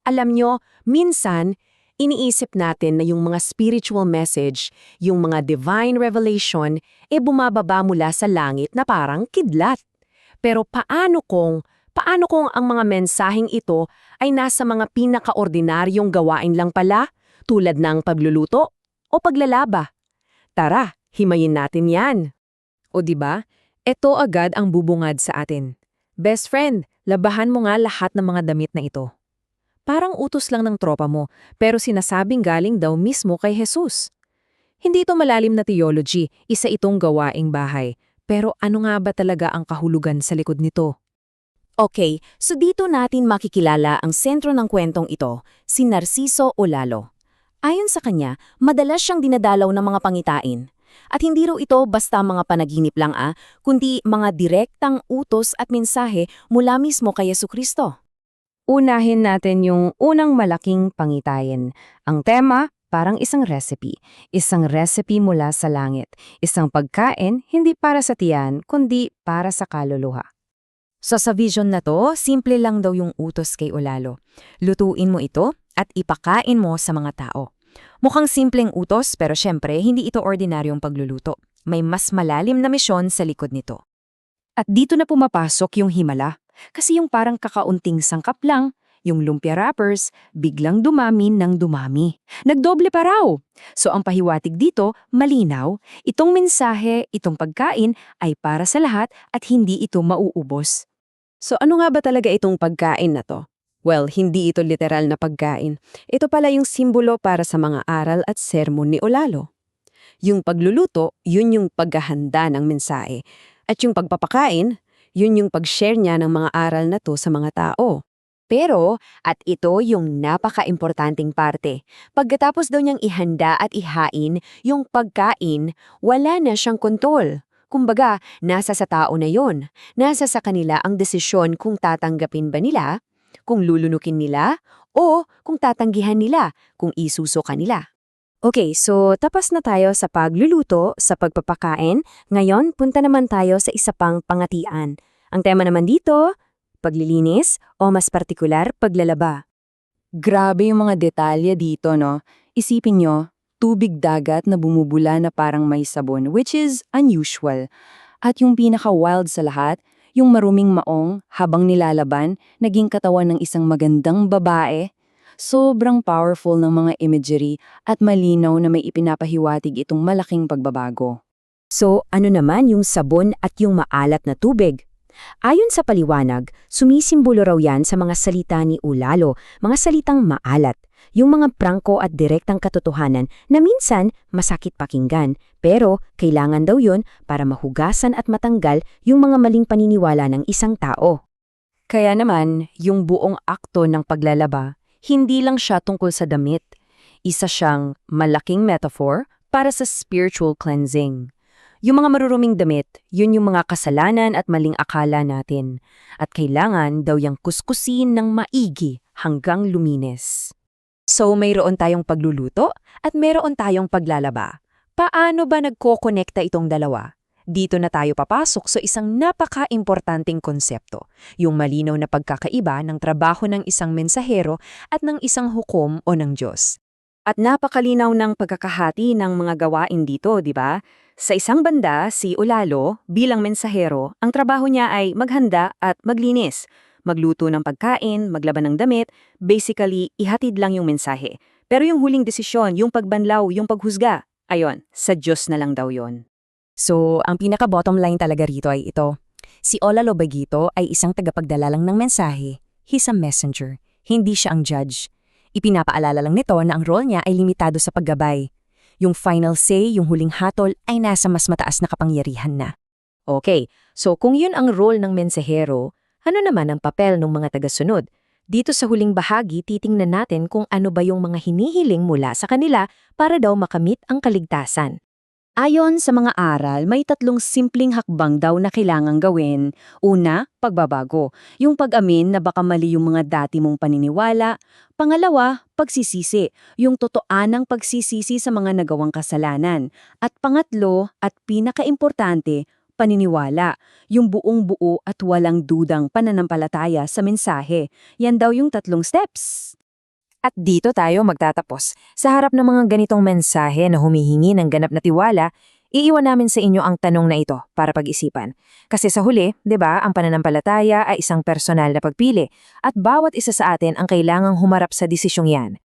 Alam nyo, minsan, iniisip natin na yung mga spiritual message, yung mga divine revelation, bumababa mula sa langit na parang kidlat. Pero paano kung ang mga mensaheng ito ay nasa mga pinakaordinaryong gawain lang pala, tulad ng pagluluto o paglalaba? Tara, himayin natin yan. O di ba? Ito agad ang bubungad sa atin. Best friend, labahan mo nga lahat ng mga damit na ito. Parang utos lang ng tropa mo, pero sinasabing galing daw mismo kay Jesus. Hindi ito malalim na theology, isa itong gawaing bahay. Pero ano nga ba talaga ang kahulugan sa likod nito? Okay, so dito natin makikilala ang sentro ng kwentong ito, si Narciso o Lalo. Ayon sa kanya, madalas siyang dinadalaw ng mga pangitain. At hindi raw ito basta mga panaginip lang kundi mga direktang utos at mensahe mula mismo kay Jesucristo. Unahin natin yung unang malaking pangitayin. Ang tema, parang isang recipe. Isang recipe mula sa langit. Isang pagkain, hindi para sa tiyan, kundi para sa kaluluha. So sa vision na to, simple lang daw yung utos kay Olalo. Lutuin mo ito at ipakain mo sa mga tao. Mukhang simpleng utos pero syempre hindi ito ordinaryong pagluluto. May mas malalim na misyon sa likod nito. At dito na pumapasok yung himala. Kasi yung parang kakaunting sangkap lang, yung lumpia wrappers, biglang dumami ng dumami. Nagdoble pa raw! So ang pahiwatig dito, malinaw, itong mensahe, itong pagkain ay para sa lahat at hindi ito mauubos. So ano nga ba talaga itong pagkain na to? Well, hindi ito literal na pagkain. Ito pala yung simbolo para sa mga aral at sermon ni Olalo. Yung pagluluto, yun yung paghahanda ng mensahe. At yung pagpapakain, yun yung pag-share niya ng mga aral na to sa mga tao. Pero, at ito yung napaka-importanting parte. Pagkatapos daw niyang ihanda at ihain, yung pagkain, wala na siyang kontrol. Kumbaga, nasa sa tao na yon. Nasa sa kanila ang desisyon kung tatanggapin ba nila, kung lulunukin nila, o kung tatanggihan nila, kung isusuka nila. Okay, so tapos na tayo sa pagluluto, sa pagpapakain. Ngayon, punta naman tayo sa isa pang pangatian. Ang tema naman dito, paglilinis o mas partikular, paglalaba. Grabe yung mga detalye dito, no? Isipin nyo, tubig dagat na bumubula na parang may sabon, which is unusual. At yung pinaka-wild sa lahat, yung maruming maong habang nilalaban, naging katawan ng isang magandang babae. Sobrang powerful ng mga imagery at malinaw na may ipinapahiwatig itong malaking pagbabago. So, ano naman yung sabon at yung maalat na tubig? Ayon sa paliwanag, sumisimbolo raw yan sa mga salita ni Olalo, mga salitang maalat, yung mga prangko at direktang katotohanan na minsan masakit pakinggan, pero kailangan daw yun para mahugasan at matanggal yung mga maling paniniwala ng isang tao. Kaya naman, yung buong akto ng paglalaba, hindi lang siya tungkol sa damit. Isa siyang malaking metaphor para sa spiritual cleansing. Yung mga maruruming damit, yun yung mga kasalanan at maling akala natin. At kailangan daw yung kuskusin ng maigi hanggang luminis. So mayroon tayong pagluluto at mayroon tayong paglalaba. Paano ba nagkokonekta itong dalawa? Dito na tayo papasok sa isang napaka-importanting konsepto, yung malinaw na pagkakaiba ng trabaho ng isang mensahero at ng isang hukom o ng Diyos. At napakalinaw ng pagkakahati ng mga gawain dito, di ba? Sa isang banda, si Olalo, bilang mensahero, ang trabaho niya ay maghanda at maglinis, magluto ng pagkain, maglaban ng damit, basically, ihatid lang yung mensahe. Pero yung huling desisyon, yung pagbanlaw, yung paghusga, ayon, sa Diyos na lang daw yon. So, ang pinaka-bottom line talaga rito ay ito. Si Olalo Bagito ay isang tagapagdala lang ng mensahe. He's a messenger. Hindi siya ang judge. Ipinapaalala lang nito na ang role niya ay limitado sa paggabay. Yung final say, yung huling hatol, ay nasa mas mataas na kapangyarihan na. Okay, so kung yun ang role ng mensahero, ano naman ang papel ng mga tagasunod? Dito sa huling bahagi, titingnan natin kung ano ba yung mga hinihiling mula sa kanila para daw makamit ang kaligtasan. Ayon sa mga aral, may 3 simpleng hakbang daw na kailangang gawin. Una, pagbabago. Yung pag-amin na baka mali yung mga dati mong paniniwala. Pangalawa, pagsisisi. Yung totoanang pagsisisi sa mga nagawang kasalanan. At pangatlo, at pinakaimportante, paniniwala. Yung buong buo at walang dudang pananampalataya sa mensahe. Yan daw yung 3 steps. At dito tayo magtatapos. Sa harap ng mga ganitong mensahe na humihingi ng ganap na tiwala, iiwan namin sa inyo ang tanong na ito para pag-isipan. Kasi sa huli, 'di ba, ang pananampalataya ay isang personal na pagpili at bawat isa sa atin ang kailangang humarap sa desisyong 'yan.